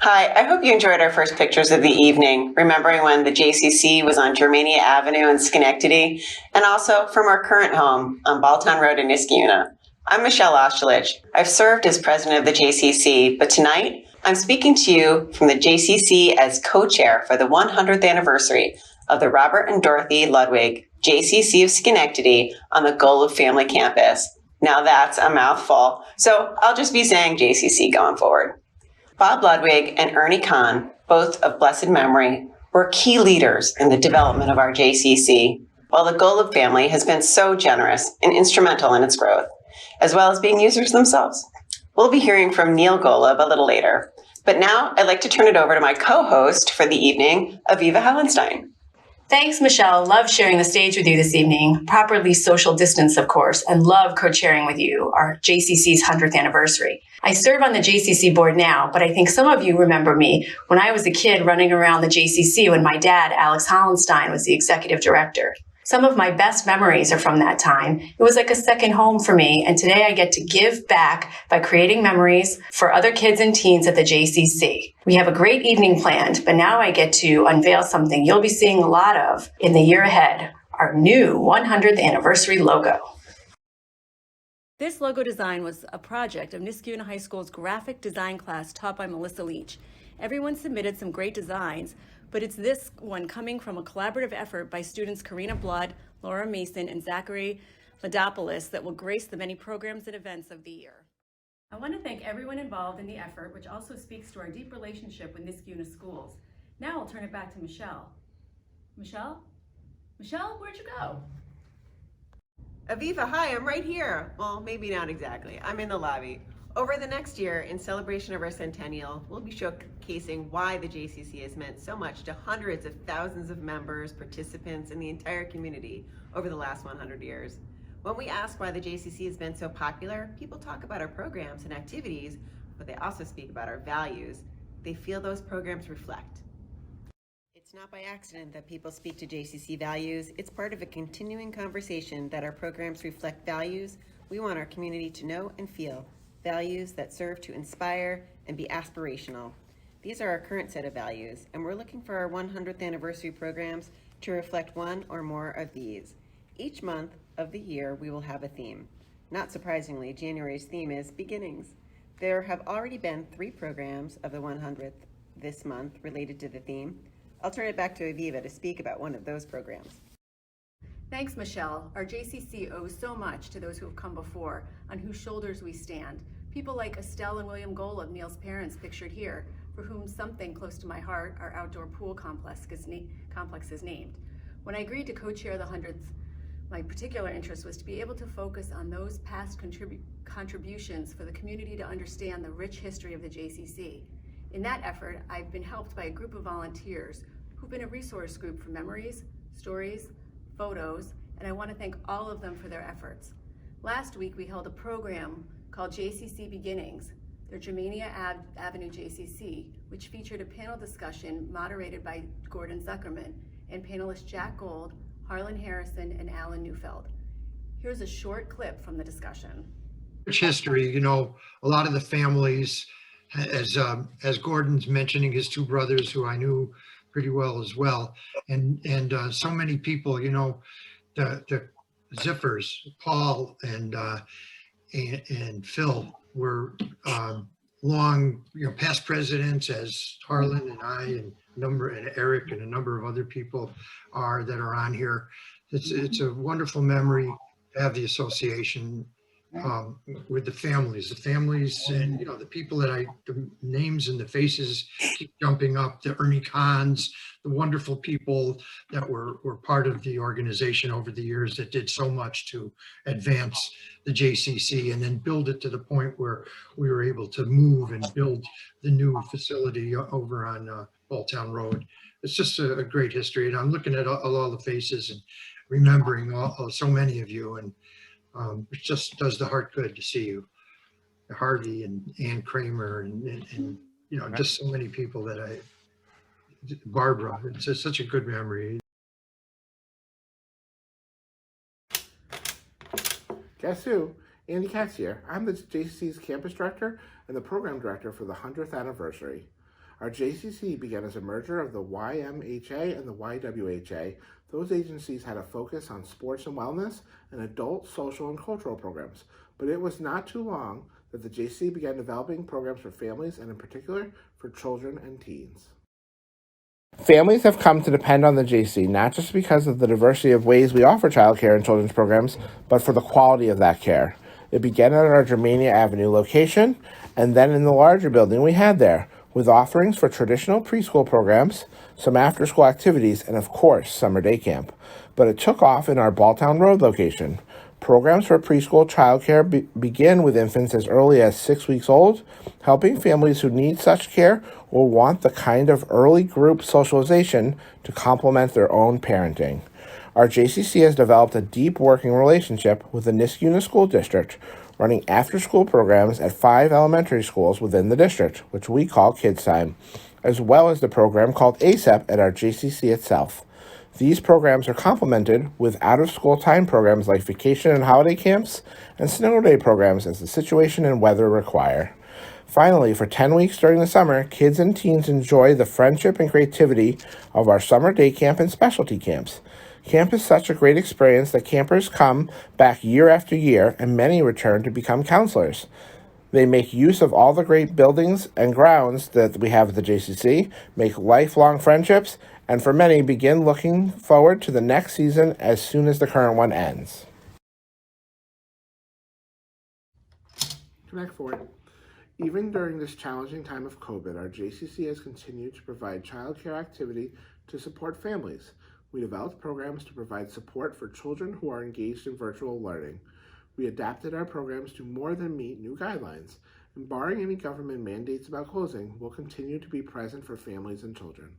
Hi, I hope you enjoyed our first pictures of the evening, remembering when the JCC was on Germania Avenue in Schenectady, and also from our current home on Balltown Road in Niskayuna. I'm Michelle Oshlich. I've served as president of the JCC, but tonight I'm speaking to you from the JCC as co-chair for the 100th anniversary of the Robert and Dorothy Ludwig JCC of Schenectady on the Galup family campus. Now that's a mouthful, so I'll just be saying JCC going forward. Bob Ludwig and Ernie Kahn, both of blessed memory, were key leaders in the development of our JCC, while the Galup family has been so generous and instrumental in its growth, as well as being users themselves. We'll be hearing from Neil Galup a little later, but now I'd like to turn it over to my co-host for the evening, Aviva Hallenstein. Thanks, Michelle. Love sharing the stage with you this evening. Properly social distance, of course, and love co-chairing with you our JCC's 100th anniversary. I serve on the JCC board now, but I think some of you remember me when I was a kid running around the JCC when my dad, Alex Hallenstein, was the executive director. Some of my best memories are from that time. It was like a second home for me, and today I get to give back by creating memories for other kids and teens at the JCC. We have a great evening planned, but now I get to unveil something you'll be seeing a lot of in the year ahead, our new 100th anniversary logo. This logo design was a project of Niskayuna High School's graphic design class taught by Melissa Leach. Everyone submitted some great designs, but it's this one coming from a collaborative effort by students Karina Blood, Laura Mason, and Zachary Ladopoulos that will grace the many programs and events of the year. I want to thank everyone involved in the effort, which also speaks to our deep relationship with Niskayuna schools. Now I'll turn it back to Michelle. Michelle? Michelle, where'd you go? Aviva, hi, I'm right here. Well, maybe not exactly. I'm in the lobby. Over the next year, in celebration of our centennial, we'll be showcasing why the JCC has meant so much to hundreds of thousands of members, participants, and the entire community over the last 100 years. When we ask why the JCC has been so popular, people talk about our programs and activities, but they also speak about our values. They feel those programs reflect. It's not by accident that people speak to JCC values. It's part of a continuing conversation that our programs reflect values we want our community to know and feel. Values that serve to inspire and be aspirational. These are our current set of values, and we're looking for our 100th anniversary programs to reflect one or more of these. Each month of the year, we will have a theme. Not surprisingly, January's theme is beginnings. There have already been 3 programs of the 100th this month related to the theme. I'll turn it back to Aviva to speak about one of those programs. Thanks, Michelle. Our JCC owes so much to those who have come before, on whose shoulders we stand. People like Estelle and William Galup, Neil's parents, pictured here, for whom something close to my heart, our outdoor pool complex is named. When I agreed to co-chair the 100th, my particular interest was to be able to focus on those past contributions for the community to understand the rich history of the JCC. In that effort, I've been helped by a group of volunteers who've been a resource group for memories, stories, photos, and I want to thank all of them for their efforts. Last week, we held a program called JCC Beginnings, their Germania Avenue JCC, which featured a panel discussion moderated by Gordon Zuckerman and panelists Jack Gold, Harlan Harrison, and Alan Neufeld. Here's a short clip from the discussion. Rich history, a lot of the families, as Gordon's mentioning his 2 brothers who I knew pretty well as well, and so many people, the Zippers, Paul and Phil were long, past presidents, as Harlan and I and Eric and a number of other people that are on here. It's a wonderful memory to have the association with the families and the people the names and the faces keep jumping up, the Ernie Kahns, the wonderful people that were part of the organization over the years that did so much to advance the JCC and then build it to the point where we were able to move and build the new facility over on Balltown Road. It's just a great history, and I'm looking at all the faces and remembering so many of you, and it just does the heart good to see you. Harvey and Ann Kramer and just so many people that Barbara, it's just such a good memory. Guess who? Andy Katz here. I'm the JCC's campus director and the program director for the 100th anniversary. Our JCC began as a merger of the YMHA and the YWHA. Those agencies had a focus on sports and wellness and adult, social, and cultural programs. But it was not too long that the JCC began developing programs for families and in particular for children and teens. Families have come to depend on the JCC not just because of the diversity of ways we offer childcare and children's programs, but for the quality of that care. It began at our Germania Avenue location and then in the larger building we had there, with offerings for traditional preschool programs, some after-school activities, and of course, summer day camp. But it took off in our Balltown Road location. Programs for preschool childcare begin with infants as early as 6 weeks old, helping families who need such care or want the kind of early group socialization to complement their own parenting. Our JCC has developed a deep working relationship with the Niskuna School District, running after-school programs at 5 elementary schools within the district, which we call Kids Time, as well as the program called ASEP at our JCC itself. These programs are complemented with out-of-school time programs like vacation and holiday camps and snow day programs as the situation and weather require. Finally, for 10 weeks during the summer, kids and teens enjoy the friendship and creativity of our summer day camp and specialty camps. Camp is such a great experience that campers come back year after year, and many return to become counselors. They make use of all the great buildings and grounds that we have at the JCC, make lifelong friendships, and for many begin looking forward to the next season as soon as the current one ends. Connect Forward. Even during this challenging time of COVID, our JCC has continued to provide childcare activity to support families. We developed programs to provide support for children who are engaged in virtual learning. We adapted our programs to more than meet new guidelines, and barring any government mandates about closing, we'll continue to be present for families and children.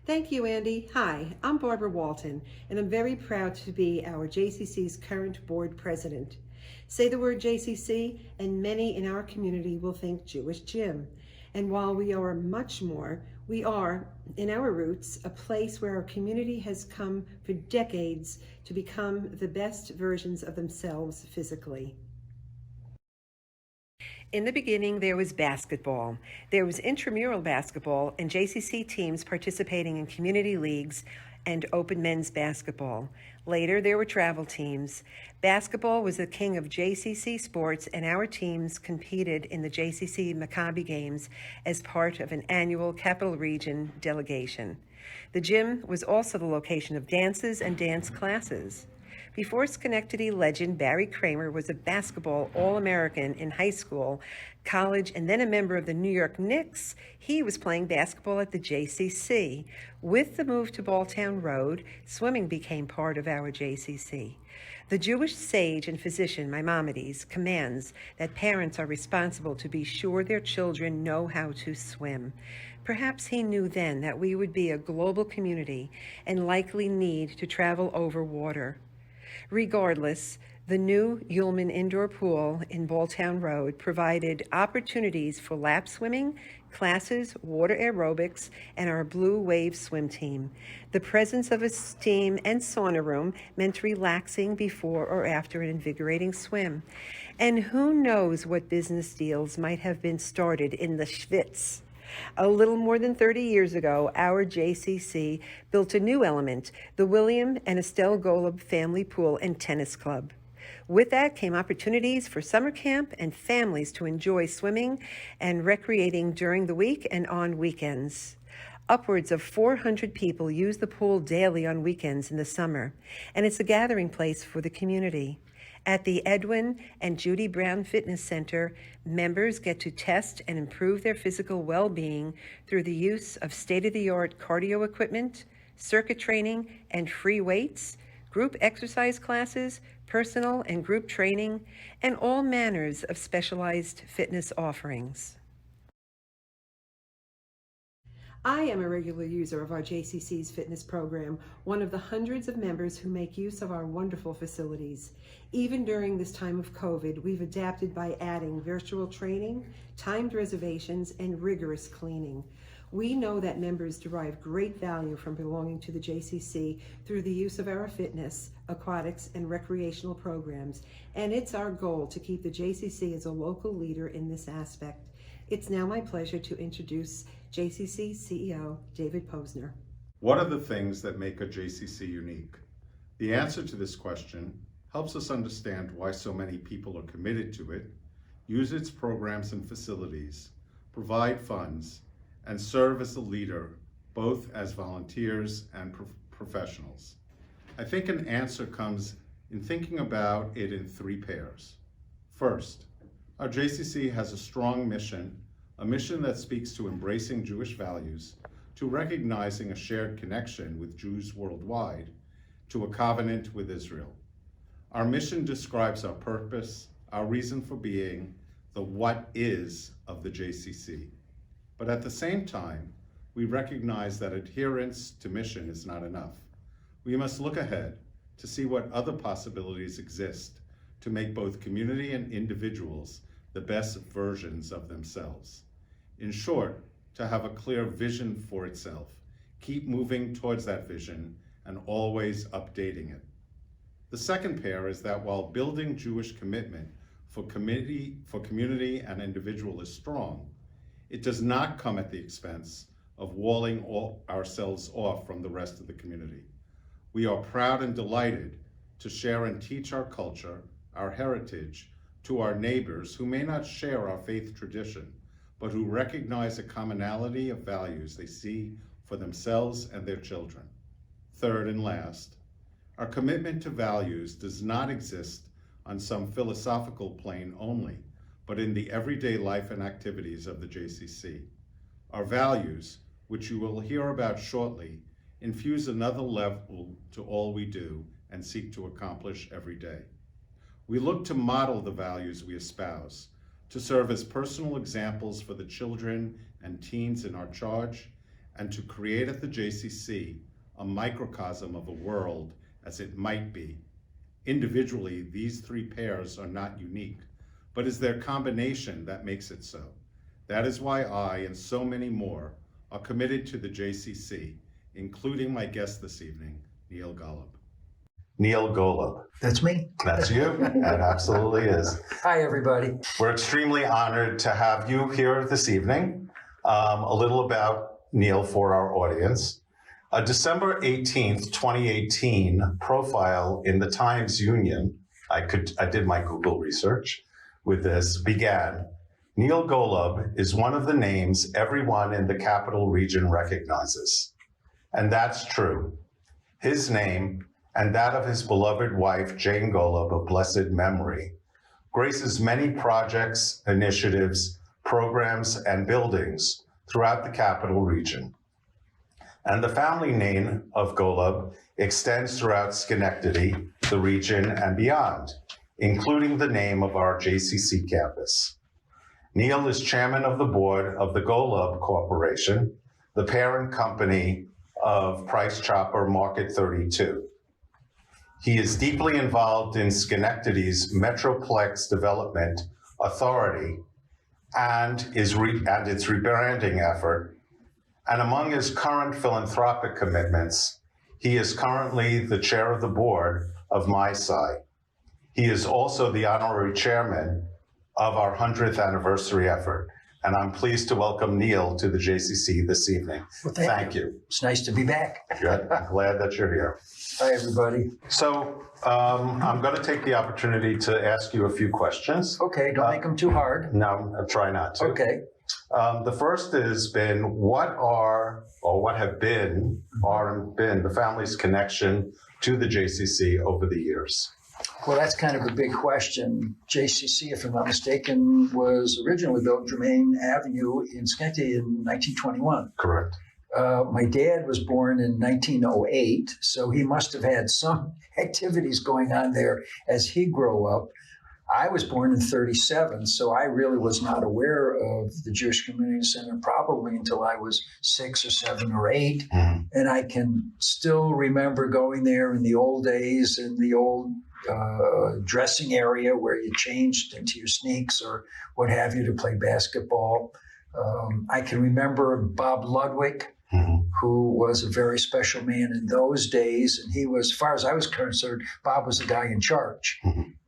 Thank you, Andy. Hi, I'm Barbara Walton, and I'm very proud to be our JCC's current board president. Say the word JCC, and many in our community will think Jewish gym. And while we are much more, we are, in our roots, a place where our community has come for decades to become the best versions of themselves physically. In the beginning, there was basketball. There was intramural basketball and JCC teams participating in community leagues and open men's basketball. Later, there were travel teams. Basketball was the king of JCC sports, and our teams competed in the JCC Maccabi Games as part of an annual Capital Region delegation. The gym was also the location of dances and dance classes. Before Schenectady legend Barry Kramer was a basketball All-American in high school, college, and then a member of the New York Knicks, he was playing basketball at the JCC. With the move to Balltown Road, swimming became part of our JCC. The Jewish sage and physician Maimonides commands that parents are responsible to be sure their children know how to swim. Perhaps he knew then that we would be a global community and likely need to travel over water. Regardless, the new Ullman Indoor Pool in Balltown Road provided opportunities for lap swimming, classes, water aerobics, and our Blue Wave swim team. The presence of a steam and sauna room meant relaxing before or after an invigorating swim. And who knows what business deals might have been started in the Schwitz. A little more than 30 years ago, our JCC built a new element, the William and Estelle Galup Family Pool and Tennis Club. With that came opportunities for summer camp and families to enjoy swimming and recreating during the week and on weekends. Upwards of 400 people use the pool daily on weekends in the summer, and it's a gathering place for the community. At the Edwin and Judy Brown Fitness Center, members get to test and improve their physical well-being through the use of state-of-the-art cardio equipment, circuit training and free weights, group exercise classes, personal and group training, and all manners of specialized fitness offerings. I am a regular user of our JCC's fitness program, one of the hundreds of members who make use of our wonderful facilities. Even during this time of COVID, we've adapted by adding virtual training, timed reservations, and rigorous cleaning. We know that members derive great value from belonging to the JCC through the use of our fitness, aquatics, and recreational programs, and it's our goal to keep the JCC as a local leader in this aspect. It's now my pleasure to introduce JCC CEO David Posner. What are the things that make a JCC unique? The answer to this question helps us understand why so many people are committed to it, use its programs and facilities, provide funds, and serve as a leader, both as volunteers and professionals. I think an answer comes in thinking about it in three pairs. First, our JCC has a strong mission, a mission that speaks to embracing Jewish values, to recognizing a shared connection with Jews worldwide, to a covenant with Israel. Our mission describes our purpose, our reason for being, the what is of the JCC. But at the same time, we recognize that adherence to mission is not enough. We must look ahead to see what other possibilities exist to make both community and individuals the best versions of themselves. In short, to have a clear vision for itself, keep moving towards that vision, and always updating it. The second pair is that while building Jewish commitment for community and individual is strong, it does not come at the expense of walling ourselves off from the rest of the community. We are proud and delighted to share and teach our culture, our heritage, to our neighbors who may not share our faith tradition, but who recognize a commonality of values they see for themselves and their children. Third and last, our commitment to values does not exist on some philosophical plane only, but in the everyday life and activities of the JCC. Our values, which you will hear about shortly, infuse another level to all we do and seek to accomplish every day. We look to model the values we espouse, to serve as personal examples for the children and teens in our charge, and to create at the JCC a microcosm of a world as it might be. Individually, these three pairs are not unique, but is their combination that makes it so. That is why I and so many more are committed to the JCC, including my guest this evening, Neil Galup. Neil Galup. That's me. That's you. That absolutely is. Hi, everybody. We're extremely honored to have you here this evening. A little about Neil for our audience. A December 18th, 2018 profile in the Times Union, I did my Google research with this, began, Neil Galup is one of the names everyone in the Capital Region recognizes. And that's true. His name, and that of his beloved wife, Jane Galup of blessed memory, graces many projects, initiatives, programs, and buildings throughout the Capital Region. And the family name of Galup extends throughout Schenectady, the region, and beyond, including the name of our JCC campus. Neil is chairman of the board of the Galup Corporation, the parent company of Price Chopper Market 32. He is deeply involved in Schenectady's Metroplex Development Authority and its rebranding effort. And among his current philanthropic commitments, he is currently the chair of the board of MySci. He is also the honorary chairman of our 100th anniversary effort. And I'm pleased to welcome Neil to the JCC this evening. Well, thank you. It's nice to be back. Good. I'm glad that you're here. Hi, everybody. So I'm going to take the opportunity to ask you a few questions. Okay, don't make them too hard. No, I'll try not to. Okay. The first has been, what have been the family's connection to the JCC over the years? Well, that's kind of a big question. JCC, if I'm not mistaken, was originally built Germain Avenue in Schenectady in 1921. Correct. My dad was born in 1908, so he must have had some activities going on there as he grew up. I was born in 37, so I really was not aware of the Jewish Community Center probably until I was 6 or 7 or 8. Mm-hmm. And I can still remember going there in the old days in the old dressing area where you changed into your sneaks or what have you to play basketball. I can remember Bob Ludwig, who was a very special man in those days. And he was, as far as I was concerned, Bob was the guy in charge.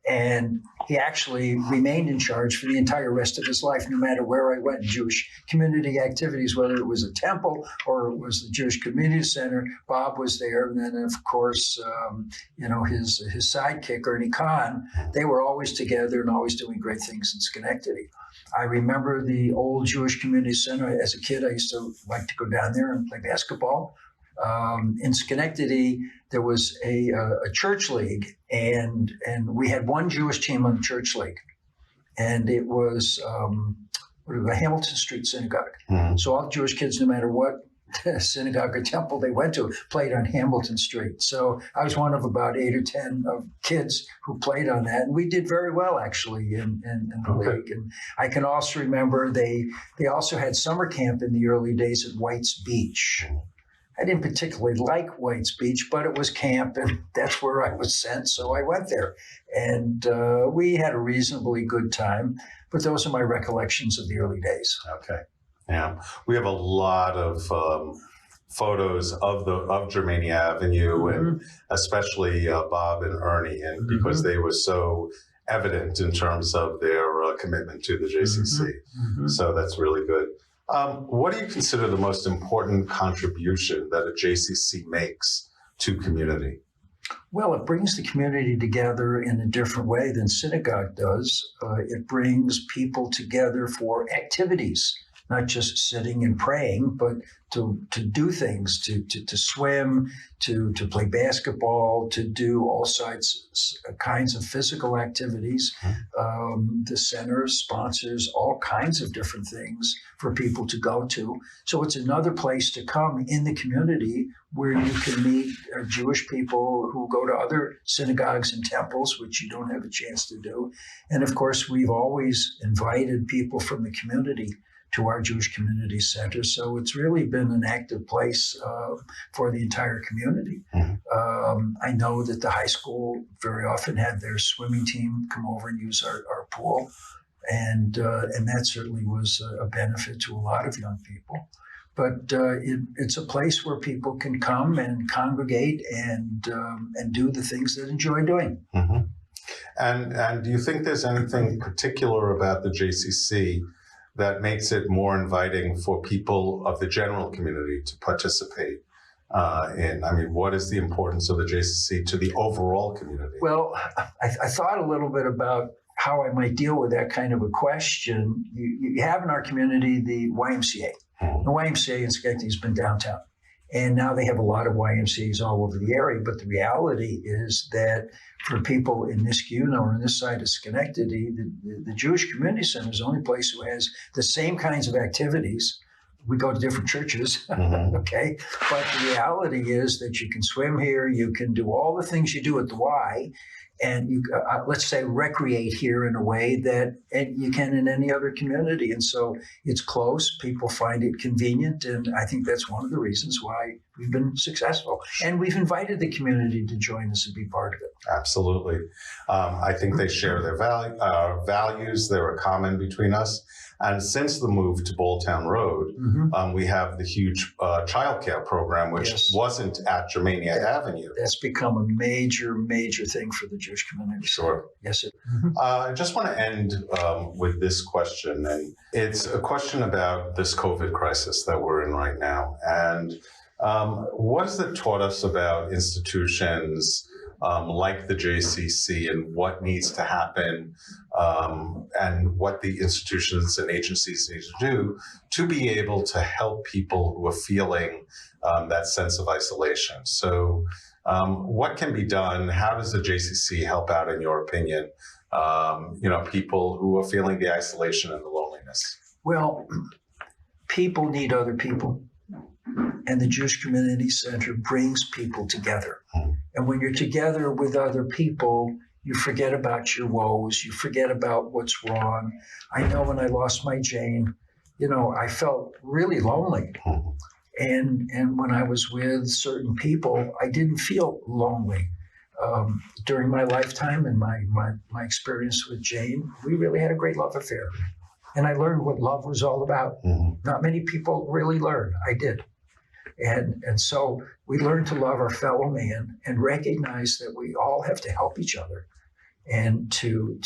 And he actually remained in charge for the entire rest of his life, no matter where I went. Jewish community activities, whether it was a temple or it was the Jewish Community Center, Bob was there. And then, of course, his sidekick, Ernie Kahn, they were always together and always doing great things in Schenectady. I remember the old Jewish Community Center. As a kid, I used to like to go down there and play basketball. In Schenectady, there was a church league, and we had one Jewish team on the church league, and it was the Hamilton Street Synagogue. Mhm. So all Jewish kids, no matter what synagogue or temple they went to, played on Hamilton Street. So I was one of about 8 or 10 of kids who played on that, and we did very well actually in the Okay. league. And I can also remember they also had summer camp in the early days at White's Beach. I didn't particularly like White's Beach, but it was camp, and that's where I was sent, so I went there. And we had a reasonably good time, but those are my recollections of the early days. Okay. Yeah. We have a lot of photos of Germania Avenue, and especially Bob and Ernie, and because they were so evident in terms of their commitment to the JCC. So that's really good. What do you consider the most important contribution that a JCC makes to community? Well, it brings the community together in a different way than synagogue does. It brings people together for activities, not just sitting and praying, but to do things, to swim, to play basketball, to do all kinds of physical activities. The center sponsors all kinds of different things for people to go to. So it's another place to come in the community where you can meet Jewish people who go to other synagogues and temples, which you don't have a chance to do. And of course, we've always invited people from the community to our Jewish Community Center. So it's really been an active place for the entire community. I know that the high school very often had their swimming team come over and use our pool. And that certainly was a benefit to a lot of young people. But it's a place where people can come and congregate and do the things they enjoy doing. And do you think there's anything particular about the JCC that makes it more inviting for people of the general community to participate in? I mean, what is the importance of the JCC to the overall community? Well, I thought a little bit about how I might deal with that kind of a question. You have in our community the YMCA. The YMCA in Schenectady has been downtown. And now they have a lot of YMCAs all over the area. But the reality is that for people in Niskayuna or on this side of Schenectady, the Jewish Community Center is the only place who has the same kinds of activities. We go to different churches, okay? But the reality is that you can swim here, you can do all the things you do at the Y, and you, let's say, recreate here in a way that you can in any other community. And so it's close, people find it convenient, and I think that's one of the reasons why we've been successful. And we've invited the community to join us and be part of it. Absolutely. I think they share their values. They're a common between us. And since the move to Balltown Road, we have the huge childcare program, which wasn't at Germania Avenue. That's become a major, major thing for the Jewish community. Sure. Yes, it. I just want to end with this question. And it's a question about this COVID crisis that we're in right now. And what has it taught us about institutions like the JCC and what needs to happen and what the institutions and agencies need to do to be able to help people who are feeling that sense of isolation? So what can be done? How does the JCC help out, in your opinion, people who are feeling the isolation and the loneliness? Well, people need other people. And the Jewish Community Center brings people together. And when you're together with other people, you forget about your woes. You forget about what's wrong. I know when I lost my Jane, I felt really lonely. And when I was with certain people, I didn't feel lonely. During my lifetime and my experience with Jane, we really had a great love affair. And I learned what love was all about. Not many people really learn. I did. And so we learned to love our fellow man and recognize that we all have to help each other. and to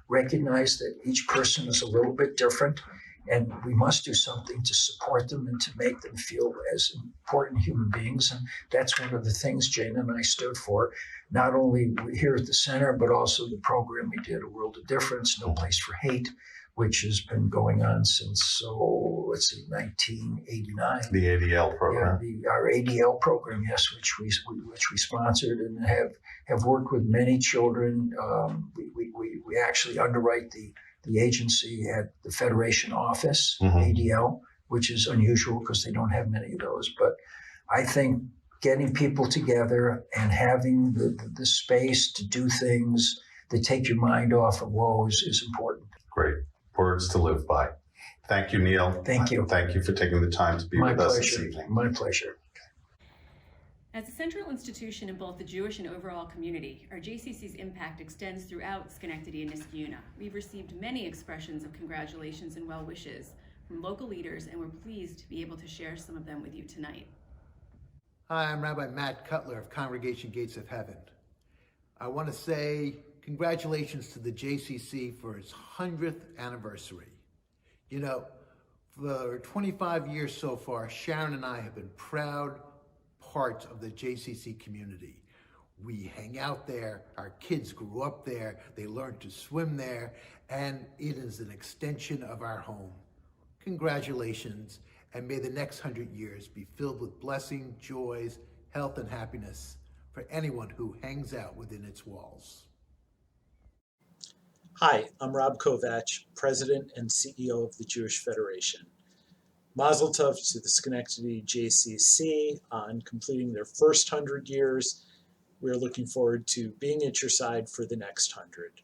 recognize that each person is a little bit different, and we must do something to support them and to make them feel as important human beings. And that's one of the things Jane and I stood for, not only here at the center, but also the program we did, A World of Difference, No Place for Hate, which has been going on since, 1989. The ADL program. Yeah, our ADL program, yes, which we sponsored and have worked with many children. We actually underwrite the agency at the Federation office, ADL, which is unusual because they don't have many of those. But I think getting people together and having the space to do things that take your mind off of woes is important. Great. Words to live by. Thank you, Neil. Thank you. Thank you for taking the time to be My with us pleasure. this evening. My pleasure. As a central institution in both the Jewish and overall community, our JCC's impact extends throughout Schenectady and Niskayuna. We've received many expressions of congratulations and well wishes from local leaders, and we're pleased to be able to share some of them with you tonight. Hi, I'm Rabbi Cutler of Congregation Gates of Heaven. I want to say congratulations to the JCC for its 100th anniversary. You know, for 25 years so far, Sharon and I have been proud parts of the JCC community. We hang out there, our kids grew up there, they learned to swim there, and it is an extension of our home. Congratulations, and may the next 100 years be filled with blessing, joys, health, and happiness for anyone who hangs out within its walls. Hi, I'm Rob Kovach, President and CEO of the Jewish Federation. Mazel tov to the Schenectady JCC on completing their first 100 years. We're looking forward to being at your side for the next 100.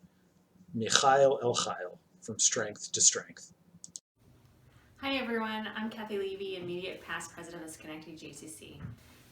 Michael El Chayil, from strength to strength. Hi everyone, I'm Kathy Levy, immediate past president of Schenectady JCC.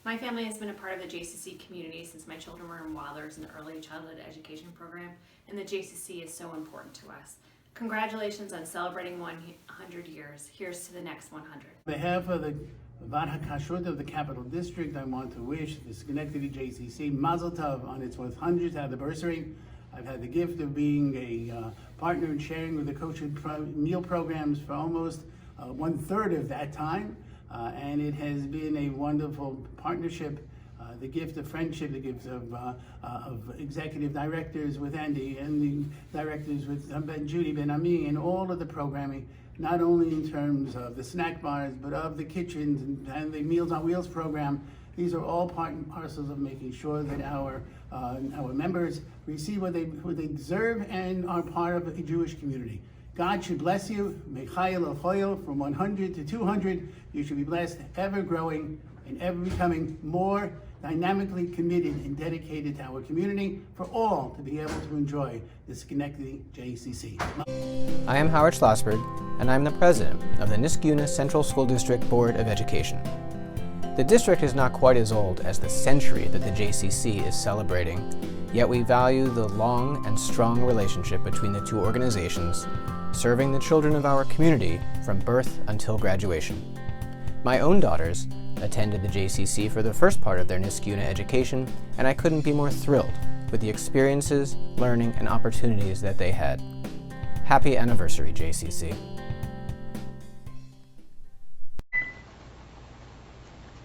My family has been a part of the JCC community since my children were in Wilders in the early childhood education program, and the JCC is so important to us. Congratulations on celebrating 100 years. Here's to the next 100. On behalf of the Vad HaKashrut of the Capital District, I want to wish the Schenectady JCC Mazel Tov on its 100th anniversary. I've had the gift of being a partner in sharing with the kosher meal programs for almost 1/3 of that time. And it has been a wonderful partnership, the gift of friendship, the gift of executive directors with Andy and the directors with Judy Ben Ami and all of the programming, not only in terms of the snack bars, but of the kitchens and the Meals on Wheels program. These are all part and parcels of making sure that our members receive what they deserve and are part of a Jewish community. God should bless you. Mechayil Ochoyel, from 100 to 200. You should be blessed, ever growing and ever becoming more dynamically committed and dedicated to our community, for all to be able to enjoy the Schenectady JCC. I am Howard Schultzberg, and I'm the president of the Niskayuna Central School District Board of Education. The district is not quite as old as the century that the JCC is celebrating, yet we value the long and strong relationship between the two organizations, serving the children of our community from birth until graduation. My own daughters attended the JCC for the first part of their Niskayuna education, and I couldn't be more thrilled with the experiences, learning, and opportunities that they had. Happy anniversary, JCC.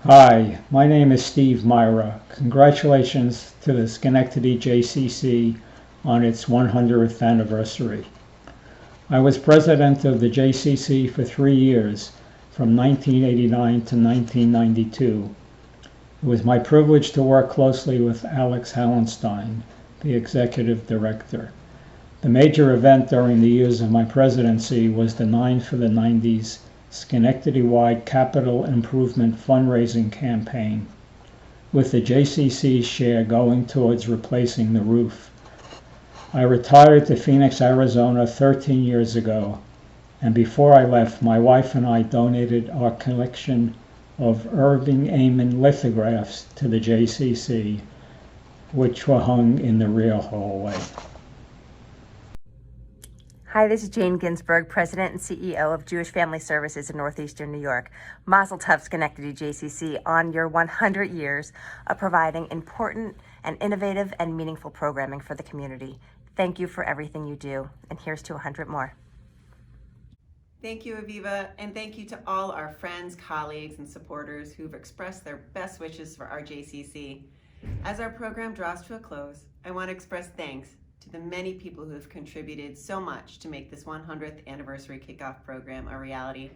Hi, my name is Steve Myra. Congratulations to the Schenectady JCC on its 100th anniversary. I was president of the JCC for 3 years, from 1989 to 1992. It was my privilege to work closely with Alex Hallenstein, the executive director. The major event during the years of my presidency was the 9 for the 90s Schenectady-wide capital improvement fundraising campaign, with the JCC's share going towards replacing the roof. I retired to Phoenix, Arizona 13 years ago, and before I left, my wife and I donated our collection of Irving Amen lithographs to the JCC, which were hung in the rear hallway. Hi, this is Jane Ginsberg, President and CEO of Jewish Family Services in Northeastern New York. Mazel Tov, Schenectady JCC, on your 100 years of providing important and innovative and meaningful programming for the community. Thank you for everything you do, and here's to 100 more. Thank you, Aviva, and thank you to all our friends, colleagues, and supporters who've expressed their best wishes for our JCC. As our program draws to a close, I want to express thanks to the many people who have contributed so much to make this 100th anniversary kickoff program a reality,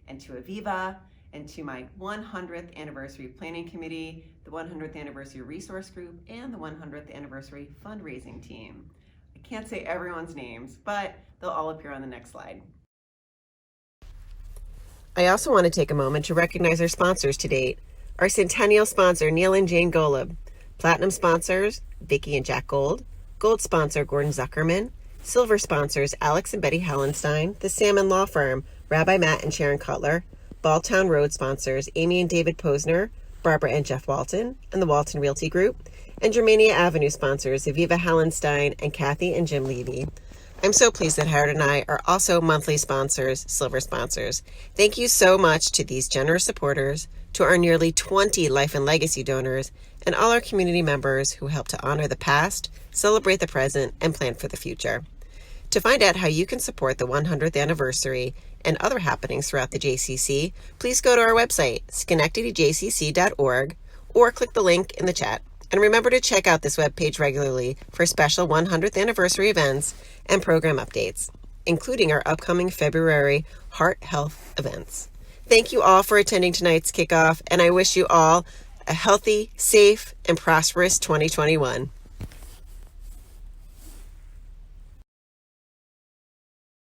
and to Aviva, and to my 100th anniversary planning committee, the 100th anniversary resource group, and the 100th anniversary fundraising team. I can't say everyone's names, but they'll all appear on the next slide. I also want to take a moment to recognize our sponsors to date. Our centennial sponsor, Neil and Jane Galup. Platinum sponsors, Vicki and Jack Gold. Gold sponsor, Gordon Zuckerman. Silver sponsors, Alex and Betty Hallenstein. The Salmon Law Firm, Rabbi Matt and Sharon Cutler. Balltown Road sponsors, Amy and David Posner, Barbara and Jeff Walton, and the Walton Realty Group. And Germania Avenue sponsors, Aviva Hallenstein and Kathy and Jim Levy. I'm so pleased that Howard and I are also monthly sponsors, silver sponsors. Thank you so much to these generous supporters, to our nearly 20 life and legacy donors, and all our community members who help to honor the past, celebrate the present, and plan for the future. To find out how you can support the 100th anniversary and other happenings throughout the JCC, please go to our website, schenectadyjcc.org, or click the link in the chat. And remember to check out this webpage regularly for special 100th anniversary events and program updates, including our upcoming February Heart Health events. Thank you all for attending tonight's kickoff, and I wish you all a healthy, safe, and prosperous 2021.